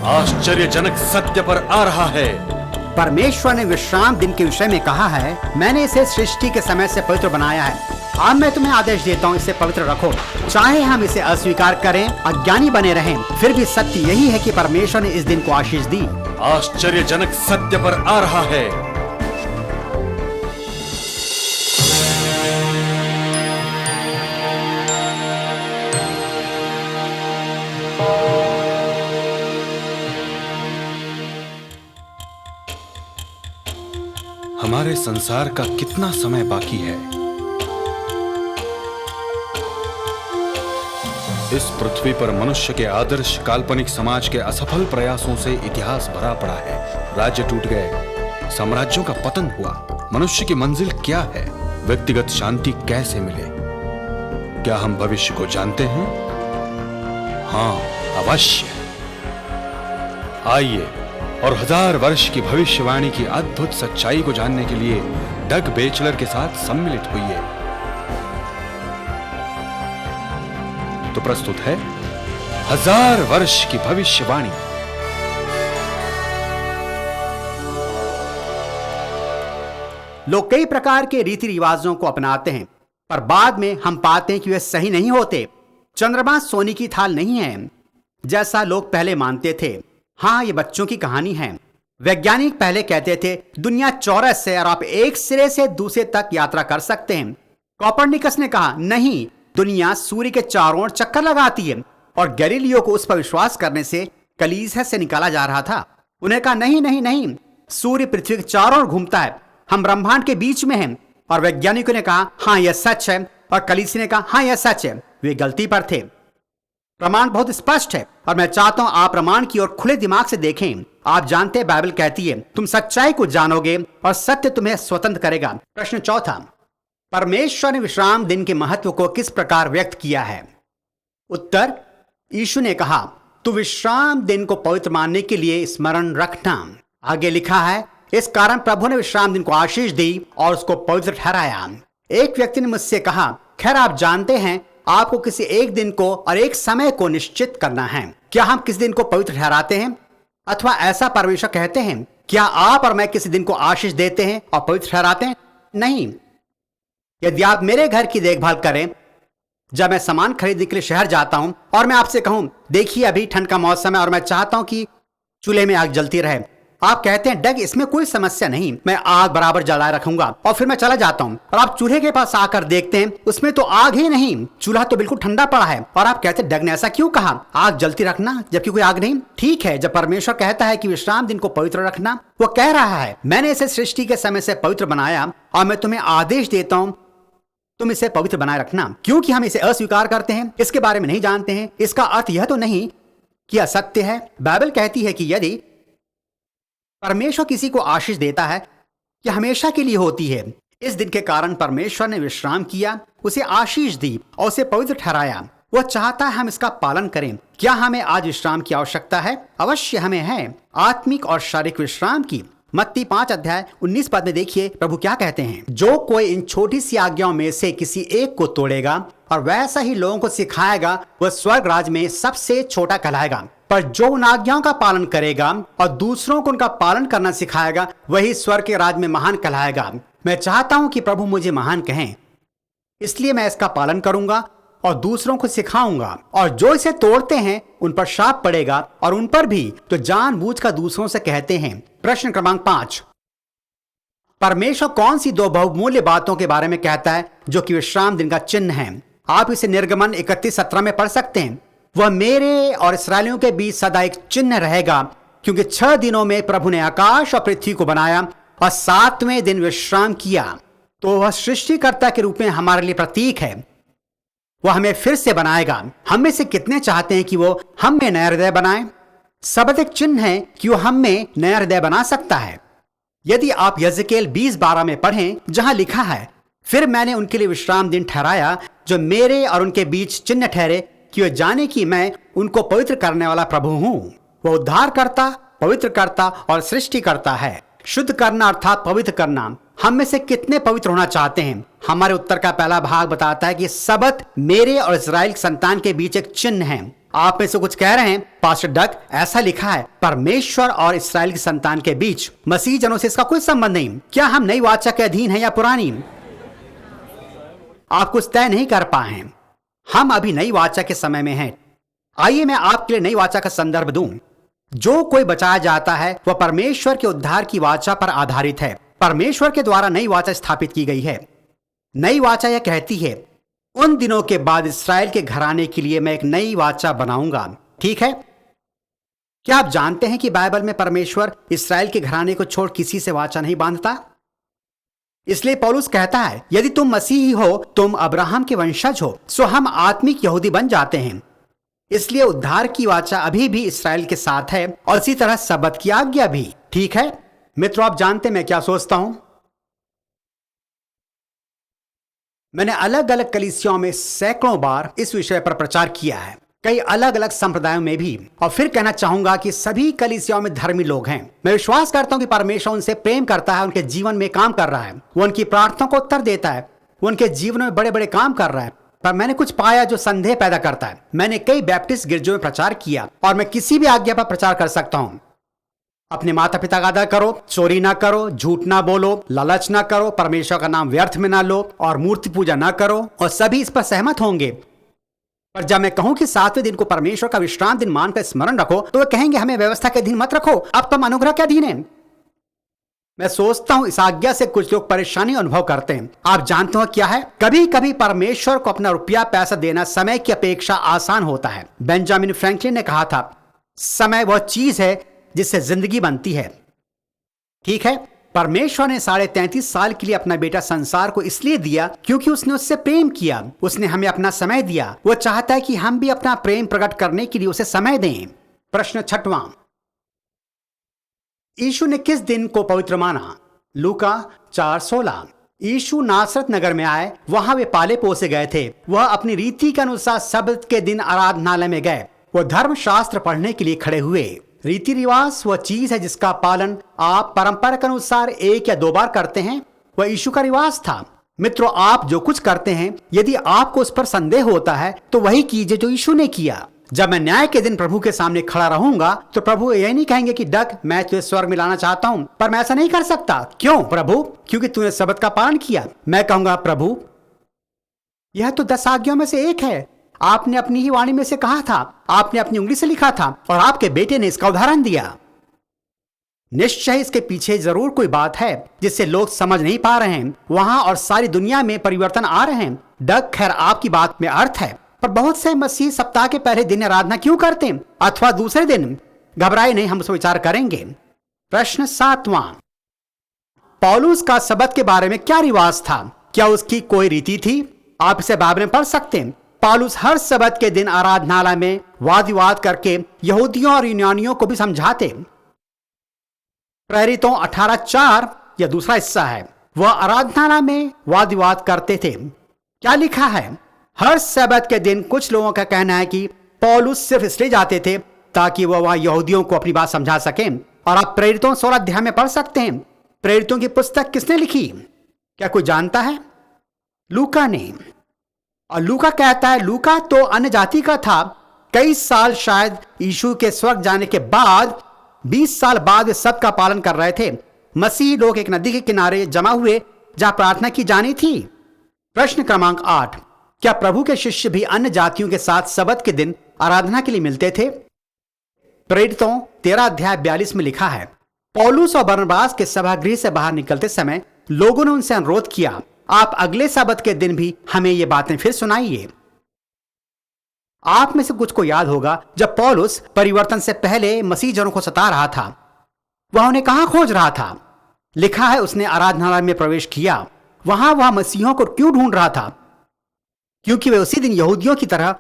आश्चर्यजनक सत्य पर आ रहा है। परमेश्वर ने विश्राम दिन के विषय में कहा है, मैंने इसे सृष्टि के समय से पवित्र बनाया है। अब मैं तुम्हें आदेश देता हूँ, इसे पवित्र रखो। चाहे हम इसे अस्वीकार करें, अज्ञानी बने रहें, फिर भी सत्य यही है कि परमेश्वर ने इस दिन को आशीष दी। आश्चर्यजनक सत्य पर आ रहा है। हमारे संसार का कितना समय बाकी है? इस पृथ्वी पर मनुष्य के आदर्श काल्पनिक समाज के असफल प्रयासों से इतिहास भरा पड़ा है। राज्य टूट गए, साम्राज्यों का पतन हुआ। मनुष्य की मंजिल क्या है? व्यक्तिगत शांति कैसे मिले? क्या हम भविष्य को जानते हैं? हाँ, अवश्य। आइए और 1000 वर्ष की भविष्यवाणी की अद्भुत सच्चाई को जानने के लिए डग बेचलर के साथ सम्मिलित होइए। तो प्रस्तुत है 1000 वर्ष की भविष्यवाणी। लोग कई प्रकार के रीति रिवाजों को अपनाते हैं, पर बाद में हम पाते हैं कि वे सही नहीं होते। चंद्रमा सोने की थाल नहीं है, जैसा लोग पहले मानते थे। हाँ, ये बच्चों की कहानी है। वैज्ञानिक पहले कहते थे दुनिया चौरस है और आप एक सिरे से दूसरे तक यात्रा कर सकते हैं। कोपरनिकस ने कहा नहीं, दुनिया सूर्य के चारों ओर चक्कर लगाती है, और गैलीलियो को उस पर विश्वास करने से कलीसिया से निकाला जा रहा था। उन्हें कहा नहीं नहीं नहीं, सूर्य पृथ्वी के चारों ओर घूमता है, हम ब्रह्मांड के बीच में हैं। और वैज्ञानिकों ने कहा हाँ यह सच है, और कलीसिया ने कहा हाँ यह सच है। वे गलती पर थे। प्रमाण बहुत स्पष्ट है, और मैं चाहता हूं आप प्रमाण की ओर खुले दिमाग से देखें। आप जानते हैं बाइबल कहती है तुम सच्चाई को जानोगे और सत्य तुम्हें स्वतंत्र करेगा। प्रश्न चौथा, परमेश्वर ने विश्राम दिन के महत्व को किस प्रकार व्यक्त किया है? उत्तर, यीशु ने कहा तू विश्राम दिन को पवित्र मानने के लिए स्मरण रखना। आगे लिखा है इस कारण प्रभु ने विश्राम दिन को आशीष दी और उसको पवित्र ठहराया। एक व्यक्ति ने मुझसे कहा, खैर आप जानते हैं आपको किसी एक दिन को और एक समय को निश्चित करना है। क्या हम किसी दिन को पवित्र ठहराते हैं? अथवा ऐसा परमेश्वर कहते हैं, क्या आप और मैं किसी दिन को आशीष देते हैं और पवित्र ठहराते हैं? नहीं। यदि आप मेरे घर की देखभाल करें, जब मैं सामान खरीदने के लिए शहर जाता हूं और मैं आपसे कहूं देखिए अभी ठंड का मौसम है और मैं चाहता हूं कि चूल्हे में आग जलती रहे, आप कहते हैं डग इसमें कोई समस्या नहीं, मैं आग बराबर जलाए रखूंगा, और फिर मैं चला जाता हूं और आप चूल्हे के पास आकर देखते हैं उसमें तो आग ही नहीं, चूल्हा तो बिल्कुल ठंडा पड़ा है, और आप कहते हैं डग ने ऐसा क्यों कहा, आग जलती रखना जबकि कोई आग नहीं। ठीक है, जब परमेश्वर कहता है कि विश्राम दिन को पवित्र रखना, वो कह रहा है मैंने इसे सृष्टि के समय से पवित्र बनाया और मैं तुम्हें आदेश देता हूं तुम इसे पवित्र बनाए रखना। क्योंकि हम इसे अस्वीकार करते हैं, इसके बारे में नहीं जानते हैं, इसका अर्थ यह तो नहीं कि असत्य है। बाइबल कहती है कि यदि परमेश्वर किसी को आशीष देता है कि हमेशा के लिए होती है। इस दिन के कारण परमेश्वर ने विश्राम किया, उसे आशीष दी और उसे पवित्र ठहराया। वह चाहता है हम इसका पालन करें। क्या हमें आज विश्राम की आवश्यकता है? अवश्य हमें है, आत्मिक और शारीरिक विश्राम की। मत्ती 5 अध्याय 19 पद में देखिए प्रभु क्या कहते हैं, जो कोई इन छोटी सी आज्ञाओं में से किसी एक को तोड़ेगा और वैसा ही लोगों को सिखाएगा, वह स्वर्ग राज में सबसे छोटा कहलाएगा। पर जो उन आज्ञाओं का पालन करेगा और दूसरों को उनका पालन करना सिखाएगा, वही स्वर्ग के राज में महान कहलाएगा। मैं चाहता हूं कि प्रभु मुझे महान कहें, इसलिए मैं इसका पालन करूंगा और दूसरों को सिखाऊंगा। और जो इसे तोड़ते हैं उन पर शाप पड़ेगा, और उन पर भी तो जानबूझकर दूसरों से कहते हैं। प्रश्न क्रमांक 5, परमेश्वर कौन सी 2 बहुमूल्य बातों के बारे में कहता है जो कि विश्राम दिन का चिन्ह है? आप इसे निर्गमन 31:17 में पढ़ सकते हैं। वह मेरे और इस्राएलियों के बीच सदा एक चिन्ह रहेगा, क्योंकि 6 दिनों में प्रभु ने आकाश और पृथ्वी को बनाया और 7वें दिन विश्राम किया। तो वह सृष्टिकर्ता के रूप में हमारे लिए प्रतीक है। वह हमें फिर से बनाएगा। हम में से कितने चाहते हैं कि वो हम में नया हृदय बनाए? सबद एक चिन्ह है कि वो हम में नया हृदय बना सकता है। यदि आप यजेकेल 20:12 में पढ़ें, जहां लिखा है फिर मैंने उनके लिए विश्राम दिन ठहराया जो मेरे और उनके बीच चिन्ह ठहरे, कि वे जाने कि मैं उनको पवित्र करने वाला प्रभु हूं। वह उद्धार करता, पवित्र करता और सृष्टि करता है। शुद्ध करना अर्थात पवित्र करना। हम में से कितने पवित्र होना चाहते हैं? हमारे उत्तर का पहला भाग बताता है कि सबत मेरे और इस्राएल संतान के बीच एक चिन्ह है। आप में से कुछ कह रहे हैं, पास्टर डग, ऐसा लिखा है परमेश्वर और इस्राएल की संतान के बीच मसीह जनों से इसका कोई संबंध नहीं। क्या हम नई वाचा के अधीन हैं या पुरानी? आप कुछ तय नहीं कर पाए हैं। हम अभी नई वाचा के समय में हैं। आइए मैं आपके लिए नई वाचा का संदर्भ दूं। जो कोई बचाया जाता है वह परमेश्वर के उद्धार की वाचा पर आधारित है। परमेश्वर के द्वारा नई वाचा स्थापित की गई है। नई वाचा यह कहती है, उन दिनों के बाद इस्राएल के घराने के लिए मैं एक नई वाचा बनाऊंगा। ठीक है? क्या आप जानते हैं कि बाइबल में परमेश्वर इस्राएल के घराने को छोड़ किसी से वाचा नहीं बांधता? इसलिए पौलुस कहता है, यदि तुम मसीही हो, तुम अब्राहम के वंशज हो, सो हम आत्मिक यहूदी बन जाते हैं। इसलिए उद्धार की वाचा अभी भी इस्राएल के साथ है और इसी तरह सब्बत की आज्ञा भी। ठीक है मित्रों, आप जानते मैं क्या सोचता हूं? मैंने अलग अलग कलीसियाओं में सैकड़ों बार इस विषय पर प्रचार किया है, कई अलग अलग संप्रदायों में भी, और फिर कहना चाहूंगा कि सभी कलीसियाओं में धर्मी लोग हैं। मैं विश्वास करता हूं कि परमेश्वर उनसे प्रेम करता है, उनके जीवन में काम कर रहा है, वो उनकी प्रार्थना को उत्तर देता है, वो उनके जीवन में बड़े बड़े काम कर रहा है। पर मैंने कुछ पाया जो संदेह पैदा करता है। मैंने कई बैप्टिस्ट गिरजों में प्रचार किया और मैं किसी भी आज्ञा पर प्रचार कर सकता हूं। अपने माता पिता का आदर करो, चोरी ना करो, झूठ ना बोलो, लालच ना करो, परमेश्वर का नाम व्यर्थ में ना लो और मूर्ति पूजा ना करो, और सभी इस पर सहमत होंगे। पर जब मैं कहूं कि 7वें दिन को परमेश्वर का विश्राम दिन मानकर स्मरण रखो, तो वे कहेंगे हमें व्यवस्था के अधीन मत रखो, अब तुम अनुग्रह के अधीन है। मैं सोचता हूं इस आज्ञा से कुछ लोग परेशानी अनुभव करते हैं। आप जानते हो क्या है? कभी कभी परमेश्वर को अपना रुपया पैसा देना समय की अपेक्षा आसान होता है। बेंजामिन फ्रैंकलिन ने कहा था, समय वह चीज है जिससे जिंदगी बनती है। ठीक है, परमेश्वर ने 33.5 साल के लिए अपना बेटा संसार को इसलिए दिया क्योंकि उसने उससे प्रेम किया। उसने हमें अपना समय दिया। वो चाहता है कि हम भी अपना प्रेम प्रकट करने के लिए उसे समय दें। प्रश्न 6वां, यीशु ने किस दिन को पवित्र माना? लूका 4:16। यीशु नासरत नगर में आए, वहां वे पाले पोसे गए थे। वह अपनी रीति के अनुसार सब्त के दिन आराधनालय में गए। वह धर्मशास्त्र पढ़ने के लिए खड़े हुए। रीति रिवाज वह चीज है जिसका पालन आप परंपरा के अनुसार 1 या 2 बार करते हैं। वह यीशु का रिवाज था। मित्रों, आप जो कुछ करते हैं, यदि आपको उस पर संदेह होता है तो वही कीजिए जो यीशु ने किया। जब मैं न्याय के दिन प्रभु के सामने खड़ा रहूंगा तो प्रभु यही नहीं कहेंगे कि डग, मैं तुझे स्वर्ग में लाना चाहता हूं, पर मैं ऐसा नहीं कर सकता। क्यों प्रभु? क्योंकि तूने सब्त का पालन किया। मैं कहूंगा, प्रभु यह तो 10 आज्ञाओं में से एक है। आपने अपनी ही वाणी में से कहा था, आपने अपनी उंगली से लिखा था और आपके बेटे ने इसका उदाहरण दिया। निश्चय इसके पीछे जरूर कोई बात है जिससे लोग समझ नहीं पा रहे हैं। वहां और सारी दुनिया में परिवर्तन आ रहे हैं। डग, खैर आपकी बात में अर्थ है, पर बहुत से मसीह सप्ताह के पहले दिन आराधना क्यों करते हैं अथवा दूसरे दिन? घबराए नहीं, हम उस पर विचार करेंगे। प्रश्न 7वां, पौलुस का सब्त के बारे में क्या रिवाज था? क्या उसकी कोई रीति थी? आप इसे बाइबल में पढ़ सकते हैं। पौलुस हर सब्त के दिन आराधनालय में वाद विवाद करके यहूदियों और यूनानियों को भी समझाते। प्रेरितों 18:4 यह दूसरा हिस्सा है। वह आराधनालय में वाद विवाद करते थे। क्या लिखा है? हर सब्त के दिन कुछ लोगों का कहना है कि पौलुस सिर्फ इसलिए जाते थे ताकि वह वहां यहूदियों को अपनी बात समझा सकें। और आप प्रेरितों 16 अध्याय में पढ़ सकते हैं। प्रेरितों की पुस्तक किसने लिखी? क्या कोई जानता है? लूका ने। और लूका कहता है, लूका तो अन्य जाति का था। कई साल, शायद यीशु के स्वर्ग जाने के बाद 20 साल बाद वे सब का पालन कर रहे थे। मसीही लोग एक नदी के किनारे जमा हुए जहां प्रार्थना की जानी थी। प्रश्न क्रमांक 8, क्या प्रभु के शिष्य भी अन्य जातियों के साथ सब्त के दिन आराधना के लिए मिलते थे? प्रेरितों 13 अध्याय 42 में लिखा है, पौलुस और बरनबास के सभागृह से बाहर निकलते समय लोगों ने उनसे अनुरोध किया, आप अगले सब्त के दिन भी हमें ये बातें फिर सुनाइए। आप में से कुछ को याद होगा, जब पौलुस परिवर्तन से पहले मसीह जनों को सता रहा था, वह उन्हें कहां खोज रहा था? लिखा है उसने आराधनालय में प्रवेश किया। वहां वह मसीहों को क्यों ढूंढ रहा था? क्योंकि वे उसी दिन यहूदियों की तरह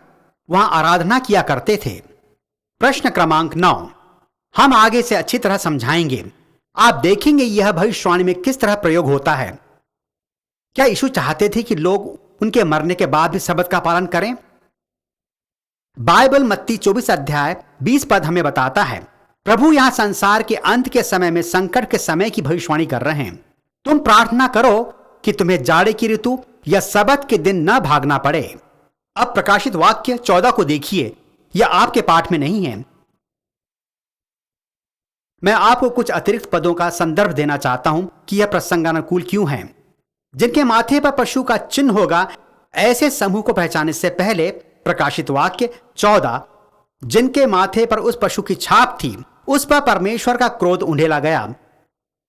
वहां आराधना किया करते थे। प्रश्न क्रमांक 9 हम आगे से अच्छी तरह समझाएंगे। आप देखेंगे यह भविष्यवाणी में किस तरह प्रयोग होता है। क्या यीशु चाहते थे कि लोग उनके मरने के बाद भी सब्त का पालन करें? बाइबल मत्ती 24 अध्याय 20 पद हमें बताता है, प्रभु यहां संसार के अंत के समय में संकट के समय की भविष्यवाणी कर रहे हैं। तुम प्रार्थना करो कि तुम्हें जाड़े की ऋतु या सब्त के दिन न भागना पड़े। अब प्रकाशित वाक्य 14 को देखिए। यह आपके पाठ में नहीं है। मैं आपको कुछ अतिरिक्त पदों का संदर्भ देना चाहता हूं कि यह प्रसंगानुकूल क्यों है। जिनके माथे पर पशु का चिन्ह होगा, ऐसे समूह को पहचानने से पहले प्रकाशित वाक्य 14, जिनके माथे पर उस पशु की छाप थी, उस पर परमेश्वर का क्रोध उंडेला गया।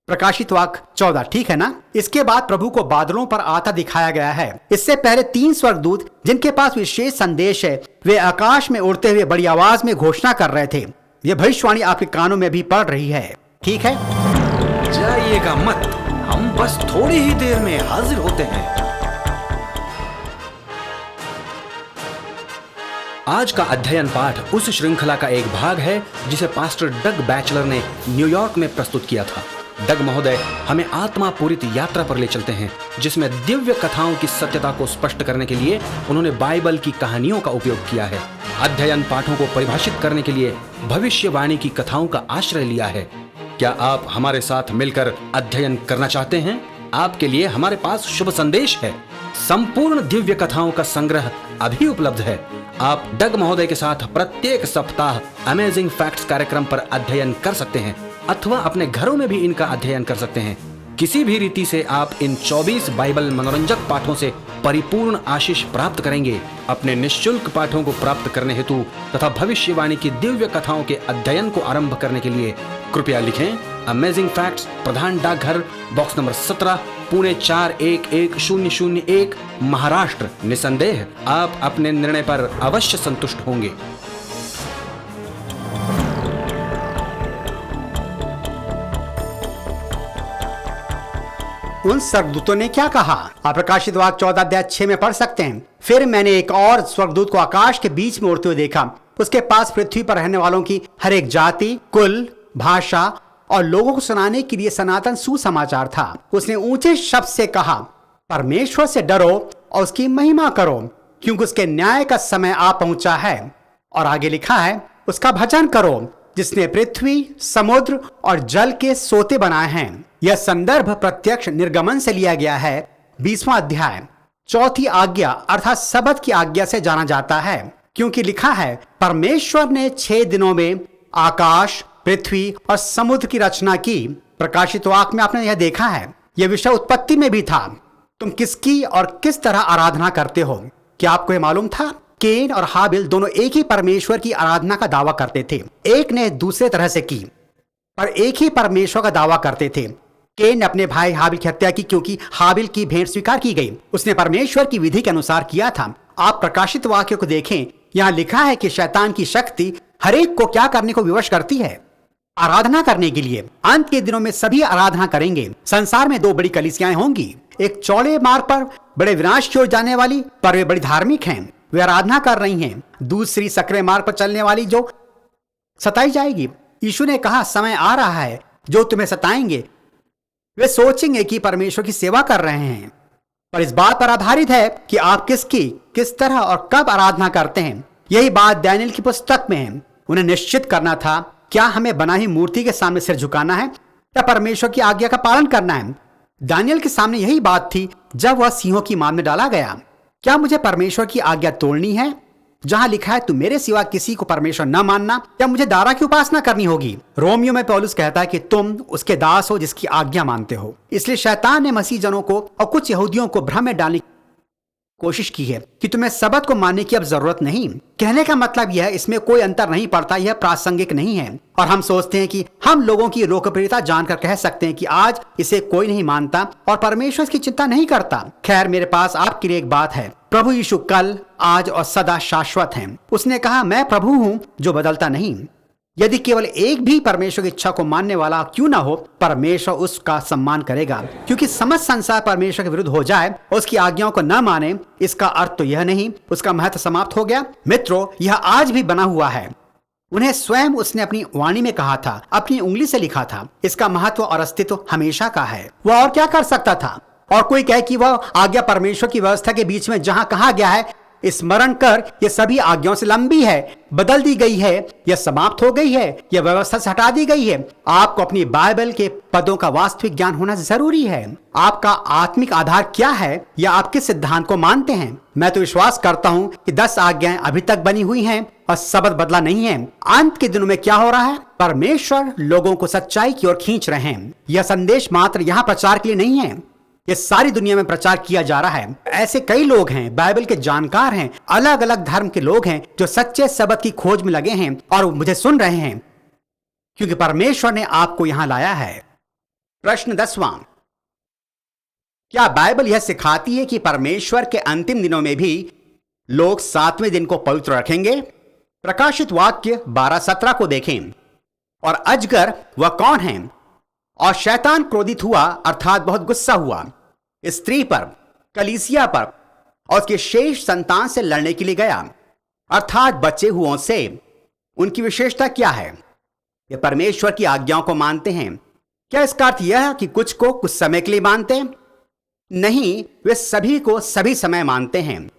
प्रकाशित वाक्य 14, ठीक है ना। इसके बाद प्रभु को बादलों पर आता दिखाया गया है। इससे पहले 3 स्वर्गदूत जिनके पास विशेष संदेश है, वे आकाश में उड़ते हुए बड़ी आवाज में घोषणा कर रहे थे। यह भविष्यवाणी आपके कानों में भी पड़ रही है, ठीक है। जाइएगा मत, हम बस थोड़ी ही देर में हाजिर होते हैं। आज का अध्ययन पाठ उस श्रृंखला का एक भाग है जिसे पास्टर डग बैचलर ने न्यूयॉर्क में प्रस्तुत किया था। डग महोदय हमें आत्मा पूरित यात्रा पर ले चलते हैं, जिसमें दिव्य कथाओं की सत्यता को स्पष्ट करने के लिए उन्होंने बाइबल की कहानियों का उपयोग किया है। अध्ययन पाठों को परिभाषित करने के लिए भविष्यवाणी की कथाओं का आश्रय लिया है। क्या आप हमारे साथ मिलकर अध्ययन करना चाहते हैं? आपके लिए हमारे पास शुभ संदेश है। संपूर्ण दिव्य कथाओं का संग्रह अभी उपलब्ध है। आप डग महोदय के साथ प्रत्येक सप्ताह अमेजिंग फैक्ट्स कार्यक्रम पर अध्ययन कर सकते हैं, अथवा अपने घरों में भी इनका अध्ययन कर सकते हैं। किसी भी रीति से आप इन 24 बाइबल मनोरंजक पाठों से परिपूर्ण आशीष प्राप्त करेंगे। अपने निःशुल्क पाठों को प्राप्त करने हेतु तथा भविष्यवाणी की दिव्य कथाओं के अध्ययन को आरंभ करने के लिए कृपया लिखें अमेजिंग फैक्ट्स, प्रधान डाकघर, बॉक्स नंबर 17, पुणे 411001, महाराष्ट्र। निसंदेह आप अपने निर्णय पर अवश्य संतुष्ट होंगे। उन स्वर्गदूतों ने क्या कहा? आप प्रकाशित वाक्य 14 अध्याय 6 में पढ़ सकते हैं। फिर मैंने एक और स्वर्गदूत को आकाश के बीच में उड़ते हुए देखा। उसके पास पृथ्वी पर रहने वालों की हर एक जाति, कुल, भाषा और लोगों को सुनाने के लिए सनातन सुसमाचार था। उसने ऊंचे शब्द से कहा, परमेश्वर से डरो और उसकी महिमा करो, क्योंकि उसके न्याय का समय आ पहुंचा है। और आगे लिखा है, उसका भजन करो जिसने पृथ्वी, समुद्र और जल के सोते बनाए हैं। यह संदर्भ प्रत्यक्ष निर्गमन से लिया गया है। 20वां अध्याय 4थी आज्ञा अर्थात सबत की आज्ञा से जाना जाता है, क्योंकि लिखा है, परमेश्वर ने 6 दिनों में आकाश, पृथ्वी और समुद्र की रचना की। प्रकाशित वाक्य में आपने यह देखा है। यह विषय उत्पत्ति में भी था। तुम किसकी और किस तरह आराधना करते हो? क्या आपको यह मालूम था? केन और हाबिल दोनों एक ही परमेश्वर की आराधना का दावा करते थे। एक ने दूसरे तरह से की, पर एक ही परमेश्वर का दावा करते थे। केन ने अपने भाई हाबिल की हत्या की क्योंकि हाबिल की भेंट स्वीकार की गई। उसने परमेश्वर की विधि के अनुसार किया था। आप प्रकाशित वाक्य को देखें, यहाँ लिखा है कि शैतान की शक्ति हरेक को क्या करने को विवश करती है? आराधना करने के लिए। अंत के दिनों में सभी आराधना करेंगे। संसार में 2 बड़ी कलीसियाएं होंगी, एक चौड़े मार्ग पर बड़े विनाश की ओर जाने वाली, पर वे बड़ी धार्मिक हैं, वे आराधना कर रही हैं। दूसरी सकरे मार्ग पर चलने वाली जो सताई जाएगी। यीशु ने कहा, समय आ रहा है जो तुम्हें सताएंगे। वे सोचेंगे कि परमेश्वर की सेवा कर रहे हैं, पर इस बात पर आधारित है कि आप किसकी, किस तरह और कब आराधना करते हैं। यही बात दानियेल की पुस्तक में है। उन्हें निश्चित करना था, क्या हमें बनाई मूर्ति के सामने सिर झुकाना है या परमेश्वर की आज्ञा का पालन करना है। दानियेल के सामने यही बात थी जब वह सिंहों की मान में डाला गया। क्या मुझे परमेश्वर की आज्ञा तोड़नी है? जहां लिखा है, तू मेरे सिवा किसी को परमेश्वर न मानना, या मुझे दारा की उपासना करनी होगी। रोमियो में पौलुस कहता है कि तुम उसके दास हो जिसकी आज्ञा मानते हो। इसलिए शैतान ने मसीह जनों को और कुछ यहूदियों को भ्रम में डालने की कोशिश की है कि तुम्हें सबत को मानने की अब जरूरत नहीं। कहने का मतलब यह है, इसमें कोई अंतर नहीं पड़ता, यह प्रासंगिक नहीं है। और हम सोचते हैं कि हम लोगों की लोकप्रियता जानकर कह सकते हैं कि आज इसे कोई नहीं मानता और परमेश्वर की चिंता नहीं करता। खैर, मेरे पास आपके लिए एक बात है। प्रभु यीशु कल, आज और सदा शाश्वत हैं। उसने कहा, मैं प्रभु हूं जो बदलता नहीं। यदि केवल एक भी परमेश्वर की इच्छा को मानने वाला क्यों ना हो, परमेश्वर उसका सम्मान करेगा। क्योंकि समस्त संसार परमेश्वर के विरुद्ध हो जाए और उसकी आज्ञाओं को न माने, इसका अर्थ तो यह नहीं उसका महत्व समाप्त हो गया। मित्रों, यह आज भी बना हुआ है। उन्हें स्वयं उसने अपनी वाणी में कहा था, अपनी उंगली से लिखा था। इसका महत्व और अस्तित्व हमेशा का है। वह और क्या कर सकता था? और कोई कहे कि वह आज्ञा परमेश्वर की व्यवस्था के बीच में जहां कहा गया है स्मरण कर ये सभी आज्ञाओं से लंबी है, बदल दी गई है, यह समाप्त हो गई है, यह व्यवस्था से हटा दी गई है। आपको अपनी बाइबल के पदों का वास्तविक ज्ञान होना जरूरी है। आपका आत्मिक आधार क्या है या आप किस सिद्धांत को मानते हैं? मैं तो विश्वास करता हूं कि 10 आज्ञाएं अभी तक बनी हुई हैं और शब्द बदला नहीं है। अंत के दिनों में क्या हो रहा है? परमेश्वर लोगों को सच्चाई की ओर खींच रहे हैं। यह संदेश मात्र यहाँ प्रचार के लिए नहीं है, ये सारी दुनिया में प्रचार किया जा रहा है। ऐसे कई लोग हैं, बाइबल के जानकार हैं, अलग अलग धर्म के लोग हैं जो सच्चे शब्द की खोज में लगे हैं और मुझे सुन रहे हैं, क्योंकि परमेश्वर ने आपको यहां लाया है। प्रश्न 10वां, क्या बाइबल यह सिखाती है कि परमेश्वर के अंतिम दिनों में भी लोग 7वें दिन को पवित्र रखेंगे? प्रकाशित वाक्य 12:17 को देखें। और अजगर वह कौन है? और शैतान क्रोधित हुआ, अर्थात बहुत गुस्सा हुआ, स्त्री पर, कलीसिया पर और उसके शेष संतान से लड़ने के लिए गया, अर्थात बचे हुओं से। उनकी विशेषता क्या है? ये परमेश्वर की आज्ञाओं को मानते हैं। क्या इसका अर्थ यह है कि कुछ को कुछ समय के लिए मानते हैं? नहीं, वे सभी को सभी समय मानते हैं।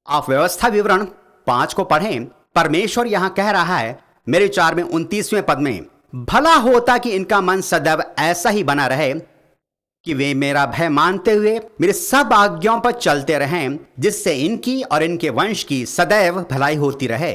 आप व्यवस्था विवरण 5 को पढ़ें। परमेश्वर यहां कह रहा है, मेरे विचार में 29वें पद में, भला होता कि इनका मन सदैव ऐसा ही बना रहे कि वे मेरा भय मानते हुए मेरे सब आज्ञाओं पर चलते रहें, जिससे इनकी और इनके वंश की सदैव भलाई होती रहे।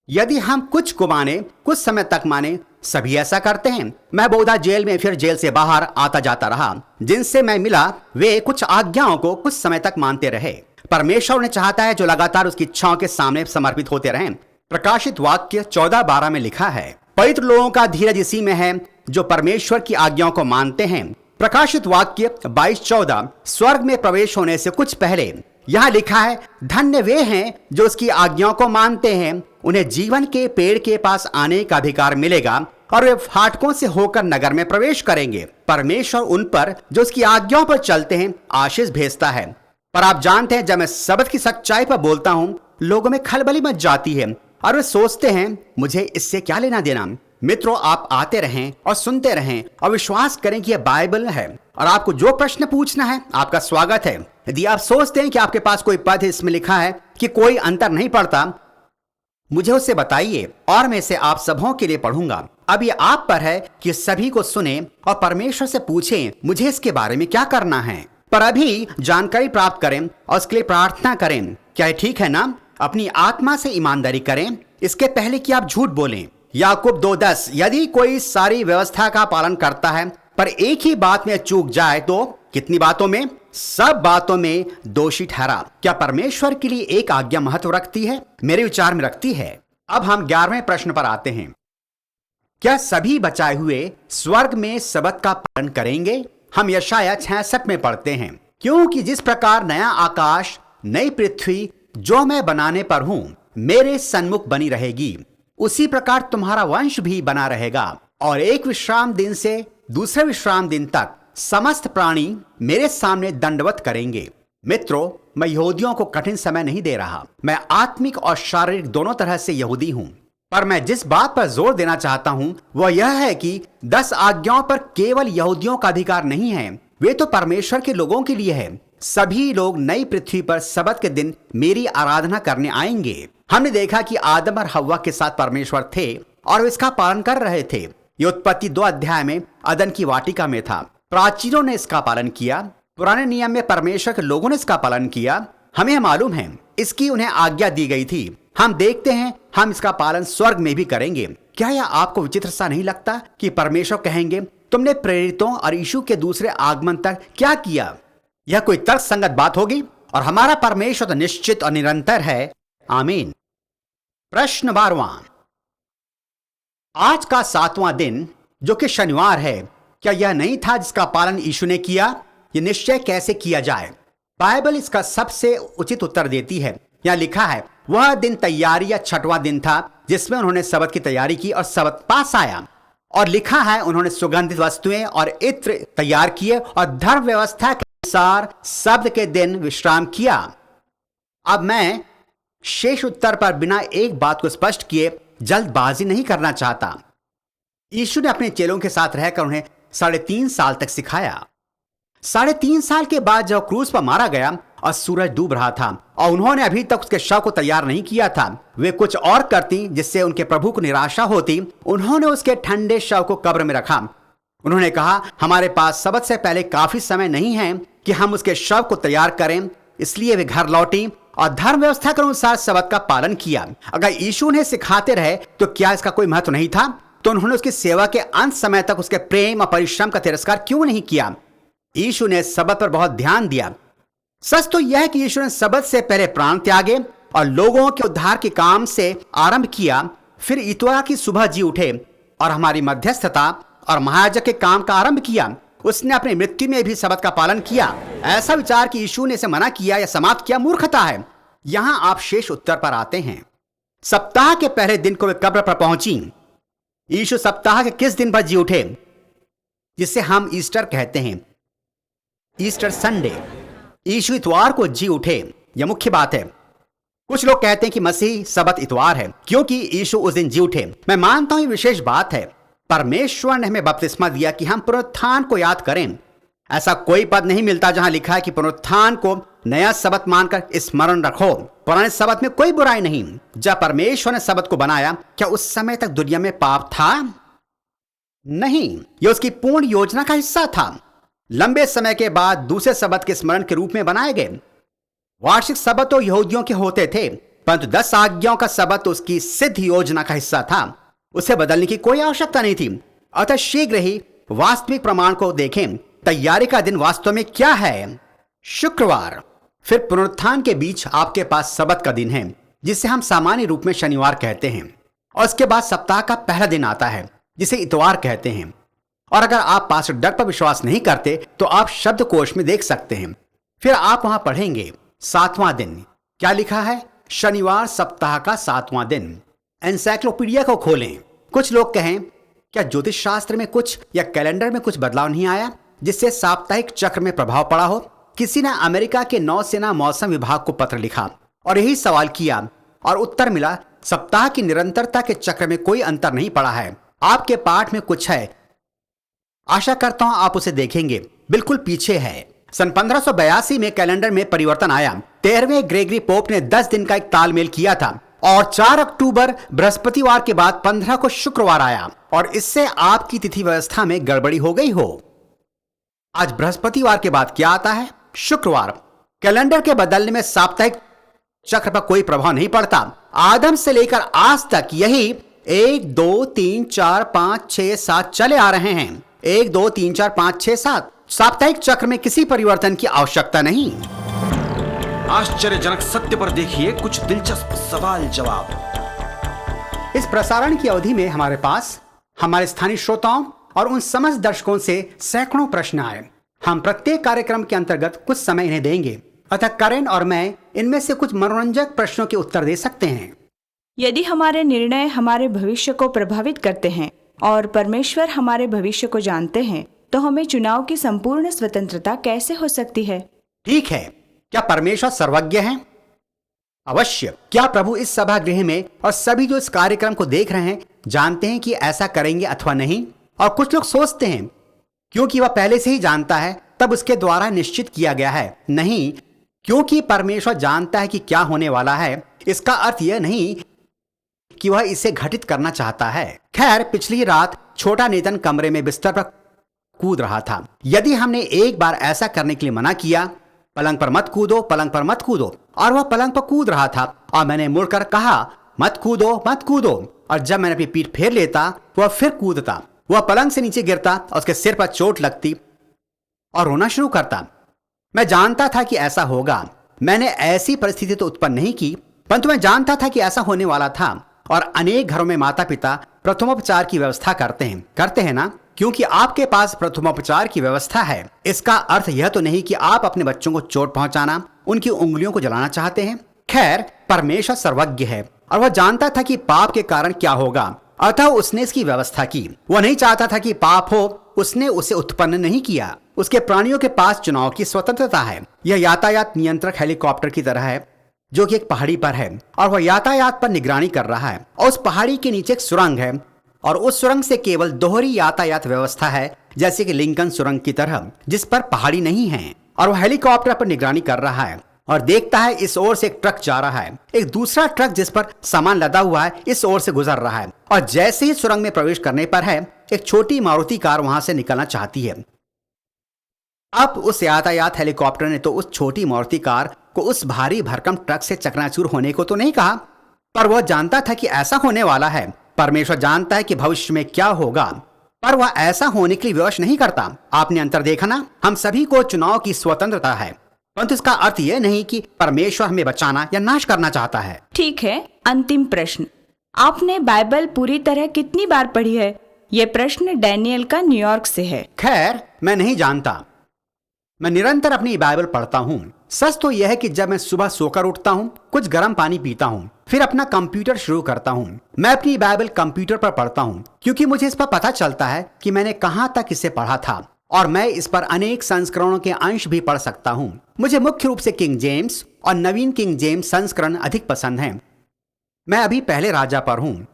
यदि हम कुछ को माने, कुछ समय तक माने, सभी ऐसा करते हैं। मैं बहुधा जेल में फिर जेल से बाहर आता जाता रहा। जिनसे मैं मिला वे कुछ आज्ञाओं को कुछ समय तक मानते रहे। परमेश्वर ने चाहता है जो लगातार उसकी इच्छाओं के सामने समर्पित होते रहें। प्रकाशित वाक्य 14:12 में लिखा है, पवित्र लोगों का धीरज इसी में है जो परमेश्वर की आज्ञाओं को मानते हैं। प्रकाशित वाक्य 22:14, स्वर्ग में प्रवेश होने से कुछ पहले यहां लिखा है, धन्य वे हैं जो उसकी आज्ञाओं को मानते हैं, उन्हें जीवन के पेड़ के पास आने का अधिकार मिलेगा और वे फाटकों से होकर नगर में प्रवेश करेंगे। परमेश्वर उन पर जो उसकी आज्ञाओं पर चलते हैं आशीष भेजता है। पर आप जानते हैं, जब मैं शब्द की सच्चाई पर बोलता हूं, लोगों में खलबली मच जाती है और वे सोचते हैं मुझे इससे क्या लेना देना। मित्रों, आप आते रहें और सुनते रहें और विश्वास करें कि यह बाइबल है और आपको जो प्रश्न पूछना है आपका स्वागत है। यदि आप सोचते हैं कि आपके पास कोई पद इसमें लिखा है कि कोई अंतर नहीं पड़ता, मुझे उससे बताइए और मैं इसे आप सबों के लिए पढ़ूंगा। अब ये आप पर है कि सभी को सुने और परमेश्वर से पूछें मुझे इसके बारे में क्या करना है। पर अभी जानकारी प्राप्त करें और उसके लिए प्रार्थना करें। क्या ये ठीक है ना? अपनी आत्मा से ईमानदारी करें इसके पहले कि आप झूठ बोलें। याकूब 2:10, यदि कोई सारी व्यवस्था का पालन करता है पर एक ही बात में चूक जाए तो कितनी बातों में? सब बातों में दोषी ठहरा। क्या परमेश्वर के लिए एक आज्ञा महत्व रखती है? मेरे विचार में रखती है। अब हम 11वें प्रश्न पर आते हैं, क्या सभी बचाए हुए स्वर्ग में शब्द का पालन करेंगे? हम यशाया 66 में पढ़ते हैं, क्योंकि जिस प्रकार नया आकाश नई पृथ्वी जो मैं बनाने पर हूं मेरे सन्मुख बनी रहेगी, उसी प्रकार तुम्हारा वंश भी बना रहेगा। और एक विश्राम दिन से दूसरे विश्राम दिन तक समस्त प्राणी मेरे सामने दंडवत करेंगे। मित्रों, मैं यहूदियों को कठिन समय नहीं दे रहा। मैं आत्मिक और शारीरिक दोनों तरह से यहूदी हूं। पर मैं जिस बात पर जोर देना चाहता हूं वह यह है कि 10 आज्ञाओं पर केवल यहूदियों का अधिकार नहीं है, वे तो परमेश्वर के लोगों के लिए है। सभी लोग नई पृथ्वी पर सब्त के दिन मेरी आराधना करने आएंगे। हमने देखा कि आदम और हव्वा के साथ परमेश्वर थे और वे इसका पालन कर रहे थे। ये उत्पत्ति 2 अध्याय में अदन की वाटिका में था। प्राचीनों ने इसका पालन किया। पुराने नियम में परमेश्वर के लोगों ने इसका पालन किया। हमें मालूम है इसकी उन्हें आज्ञा दी गई थी। हम देखते हैं हम इसका पालन स्वर्ग में भी करेंगे। क्या यह आपको विचित्र सा नहीं लगता कि परमेश्वर कहेंगे तुमने प्रेरितों और यीशु के दूसरे आगमन तक क्या किया? यह कोई तर्क संगत बात होगी? और हमारा परमेश्वर तो निश्चित और निरंतर है। आमीन। प्रश्न 12वां, आज का 7वां दिन जो कि शनिवार है, क्या यह नहीं था जिसका पालन यीशु ने किया? यह निश्चय कैसे किया जाए? बाइबल इसका सबसे उचित उत्तर देती है। यह लिखा है, वह दिन तैयारी या 6वां दिन था जिसमें उन्होंने शबत की तैयारी की और शबत पास आया। और लिखा है उन्होंने सुगंधित वस्तुएं और इत्र तैयार किए और धर्म व्यवस्था के अनुसार शब्द के दिन विश्राम किया। अब मैं शेष उत्तर पर बिना एक बात को स्पष्ट किए जल्दबाजी नहीं करना चाहता। यीशु ने अपने चेलों के साथ रहकर उन्हें 3.5 साल तक सिखाया। 3.5 साल के बाद जब क्रूस पर मारा गया और सूरज डूब रहा था और उन्होंने अभी तक उसके शव को तैयार नहीं किया था। वे कुछ और करती जिससे उनके प्रभु को निराशा होती। उन्होंने उसके ठंडे शव को कब्र में रखा। उन्होंने कहा, हमारे पास सबत से पहले काफी समय नहीं है कि हम उसके शव को तैयार करें। इसलिए वे घर लौटी और धर्म व्यवस्था के अनुसार सबत का पालन किया। अगर यीशु उन्हें सिखाते रहे तो क्या इसका कोई महत्व नहीं था? तो उन्होंने उसकी सेवा के अंत समय तक उसके प्रेम और परिश्रम का तिरस्कार क्यों नहीं किया? यीशु ने सबत पर बहुत ध्यान दिया। सच तो यह है कि यीशु ने सबत से पहले प्राण त्यागे और लोगों के उद्धार के काम से आरंभ किया, फिर इतवार की सुबह जी उठे और हमारी मध्यस्थता और महायाजक के काम का आरंभ किया। उसने अपनी मृत्यु में भी सबत का पालन किया। ऐसा विचार कि यीशु ने इसे मना किया या समाप्त किया मूर्खता है। यहां आप शेष उत्तर पर आते हैं। सप्ताह के पहले दिन को वे कब्र पर पहुंची। यीशु सप्ताह के किस दिन पर जी उठे, जिसे हम ईस्टर कहते हैं, ईस्टर संडे? यीशु इतवार को जी उठे, यह मुख्य बात है। कुछ लोग कहते हैं कि मसीह सबत इतवार है क्योंकि यीशु उस दिन जी उठे। मैं मानता हूं ये विशेष बात है। परमेश्वर ने हमें बपतिस्मा दिया कि हम पुनरुत्थान को याद करें। ऐसा कोई पद नहीं मिलता जहां लिखा है कि पुनरुत्थान को नया सबत मानकर स्मरण रखो। पुराने सबत में कोई बुराई नहीं। जब परमेश्वर ने सबत को बनाया, क्या उस समय तक दुनिया में पाप था? नहीं, यह उसकी पूर्ण योजना का हिस्सा था। लंबे समय के बाद दूसरे सबत के स्मरण के रूप में बनाए गए। वार्षिक सबत तो यहूदियों के होते थे, परंतु 10 आज्ञाओं का सबत उसकी सिद्ध योजना का हिस्सा था। उसे बदलने की कोई आवश्यकता नहीं थी। अतः शीघ्र ही वास्तविक प्रमाण को देखें। तैयारी का दिन वास्तव में क्या है? शुक्रवार। फिर पुनरुत्थान के बीच आपके पास सबत का दिन है, जिसे हम सामान्य रूप में शनिवार कहते हैं, और उसके बाद सप्ताह का पहला दिन आता है जिसे इतवार कहते हैं। और अगर आप पास्टर डग पर विश्वास नहीं करते तो आप शब्दकोश में देख सकते हैं। फिर आप वहां पढ़ेंगे 7वां दिन। क्या लिखा है? शनिवार सप्ताह का 7वां दिन। एनसाइक्लोपीडिया को खोलें। कुछ लोग कहें, क्या ज्योतिष शास्त्र में कुछ या कैलेंडर में कुछ बदलाव नहीं आया जिससे साप्ताहिक चक्र में प्रभाव पड़ा हो? किसी ने अमेरिका के नौसेना मौसम विभाग को पत्र लिखा और यही सवाल किया और उत्तर मिला, सप्ताह की निरंतरता के चक्र में कोई अंतर नहीं पड़ा है। आपके पाठ में कुछ है, आशा करता हूं आप उसे देखेंगे, बिल्कुल पीछे है। सन 1582 में कैलेंडर में परिवर्तन आया। 13वें ग्रेगरी पोप ने 10 दिन का एक तालमेल किया था और 4 अक्टूबर बृहस्पतिवार के बाद 15 को शुक्रवार आया और इससे आपकी तिथि व्यवस्था में गड़बड़ी हो गई हो। आज बृहस्पतिवार के बाद क्या आता है? शुक्रवार। कैलेंडर के बदलने में साप्ताहिक चक्र पर कोई प्रभाव नहीं पड़ता। आदम से लेकर आज तक यही 1 2 3 4 5 6 7 चले आ रहे हैं। 1 2 3 4 5 6 7 साप्ताहिक चक्र में किसी परिवर्तन की आवश्यकता नहीं। आश्चर्यजनक सत्य पर देखिए कुछ दिलचस्प सवाल जवाब। इस प्रसारण की अवधि में हमारे पास हमारे स्थानीय श्रोताओं और उन समस्त दर्शकों से सैकड़ों प्रश्न आए। हम प्रत्येक कार्यक्रम के अंतर्गत कुछ समय इन्हें देंगे, अतः करेन और मैं इनमें से कुछ मनोरंजक प्रश्नों के उत्तर दे सकते हैं। यदि हमारे निर्णय हमारे भविष्य को प्रभावित करते हैं और परमेश्वर हमारे भविष्य को जानते हैं, तो हमें चुनाव की संपूर्ण स्वतंत्रता कैसे हो सकती है? ठीक है, क्या परमेश्वर सर्वज्ञ है? अवश्य। क्या प्रभु इस सभागृह में और सभी जो इस कार्यक्रम को देख रहे हैं जानते हैं कि ऐसा करेंगे अथवा नहीं? और कुछ लोग सोचते हैं क्योंकि वह पहले से ही जानता है तब उसके द्वारा निश्चित किया गया है। नहीं, क्योंकि परमेश्वर जानता है कि क्या होने वाला है, इसका अर्थ यह नहीं कि वह इसे घटित करना चाहता है। खैर, पिछली रात छोटा नेतन कमरे में बिस्तर पर कूद रहा था। यदि हमने एक बार ऐसा करने के लिए मना किया, पलंग पर मत कूदो, पलंग पर मत कूदो, और वह पलंग पर कूद रहा था और मैंने मुड़कर कहा मत कूदो मत कूदो, और जब मैंने अपनी पीठ फेर लेता वह फिर कूदता। वह पलंग से नीचे गिरता और उसके सिर पर चोट लगती और रोना शुरू करता। मैं जानता था कि ऐसा होगा। मैंने ऐसी परिस्थिति तो उत्पन्न नहीं की, परंतु मैं जानता था कि ऐसा होने वाला था। और अनेक घरों में माता पिता प्रथमोपचार की व्यवस्था करते हैं ना, क्योंकि आपके पास प्रथमोपचार की व्यवस्था है। इसका अर्थ यह तो नहीं कि आप अपने बच्चों को चोट पहुंचाना, उनकी उंगलियों को जलाना चाहते हैं। खैर, परमेश्वर सर्वज्ञ है और वह जानता था कि पाप के कारण क्या होगा, अतः उसने इसकी व्यवस्था की। वह नहीं चाहता था कि पाप हो, उसने उसे उत्पन्न नहीं किया। उसके प्राणियों के पास चुनाव की स्वतंत्रता है। यह यातायात नियंत्रक हेलीकॉप्टर की तरह है जो कि एक पहाड़ी पर है और वह यातायात पर निगरानी कर रहा है। और उस पहाड़ी के नीचे एक सुरंग है और उस सुरंग से केवल दोहरी यातायात व्यवस्था है, जैसे कि लिंकन सुरंग की तरह, जिस पर पहाड़ी नहीं है। और वह हेलीकॉप्टर पर निगरानी कर रहा है। और देखता है इस ओर से एक ट्रक जा रहा है। एक दूसरा ट्रक जिस पर सामान लदा हुआ है इस ओर से गुजर रहा है, और जैसे ही सुरंग में प्रवेश करने पर है एक छोटी मारुति कार वहां से निकलना चाहती है। अब उस यातायात हेलीकॉप्टर ने तो उस छोटी मारुति कार को उस भारी भरकम ट्रक से चकनाचूर होने को तो नहीं कहा, पर वह जानता था कि ऐसा होने वाला है। परमेश्वर जानता है कि भविष्य में क्या होगा, पर वह ऐसा होने के लिए विवश नहीं करता। आपने अंतर देखा ना? हम सभी को चुनाव की स्वतंत्रता है, परंतु इसका अर्थ यह नहीं कि परमेश्वर हमें बचाना या नाश करना चाहता है। ठीक है, अंतिम प्रश्न, आपने बाइबल पूरी तरह कितनी बार पढ़ी है? ये प्रश्न डैनियल का न्यूयॉर्क से है। खैर, मैं नहीं जानता। मैं निरंतर अपनी बाइबल पढ़ता हूँ। सच तो यह है कि जब मैं सुबह सोकर उठता हूँ, कुछ गर्म पानी पीता हूँ, फिर अपना कंप्यूटर शुरू करता हूँ। मैं अपनी बाइबल कंप्यूटर पर पढ़ता हूँ, क्योंकि मुझे इस पर पता चलता है कि मैंने कहाँ तक इसे पढ़ा था, और मैं इस पर अनेक संस्करणों के अंश भी पढ़ सकता हूँ। मुझे मुख्य रूप से किंग जेम्स और नवीन किंग जेम्स संस्करण अधिक पसंद हैं। मैं अभी पहले राजा पर हूँ,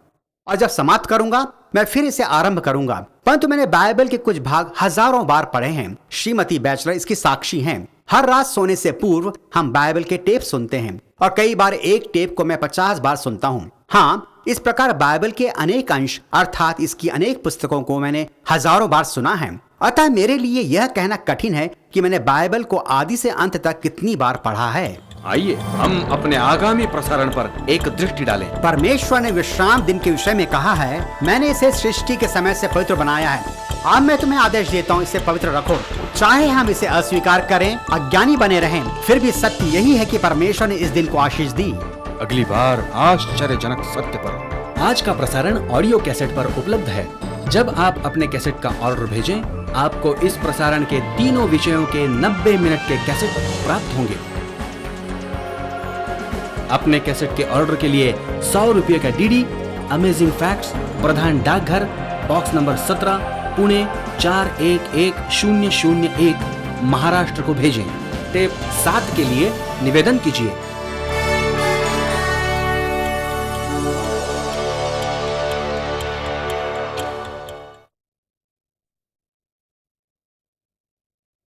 और जब समाप्त करूंगा मैं फिर इसे आरंभ करूंगा। परंतु मैंने बाइबल के कुछ भाग हजारों बार पढ़े हैं। श्रीमती बैचलर इसकी साक्षी हैं। हर रात सोने से पूर्व हम बाइबल के टेप सुनते हैं, और कई बार एक टेप को मैं 50 बार सुनता हूँ। हाँ, इस प्रकार बाइबल के अनेक अंश अर्थात इसकी अनेक पुस्तकों को मैंने हजारों बार सुना है। अतः मेरे लिए यह कहना कठिन है कि मैंने बाइबल को आदि से अंत तक कितनी बार पढ़ा है। आइए हम अपने आगामी प्रसारण पर एक दृष्टि डालें। परमेश्वर ने विश्राम दिन के विषय में कहा है, मैंने इसे सृष्टि के समय से पवित्र बनाया है। अब मैं तुम्हें आदेश देता हूँ, इसे पवित्र रखो। चाहे हम इसे अस्वीकार करें, अज्ञानी बने रहें, फिर भी सत्य यही है कि परमेश्वर ने इस दिन को आशीष दी। अगली बार आश्चर्यजनक सत्य पर। आज का प्रसारण ऑडियो कैसेट पर उपलब्ध है। जब आप अपने कैसेट का ऑर्डर भेजें, आपको इस प्रसारण के तीनों विषयों के 90 मिनट के कैसेट प्राप्त होंगे। अपने कैसेट के ऑर्डर के लिए 100 रुपये का डीडी अमेजिंग फैक्ट्स, प्रधान डाकघर, बॉक्स नंबर 17, पुणे 411001, महाराष्ट्र को भेजें। टेप 7 के लिए निवेदन कीजिए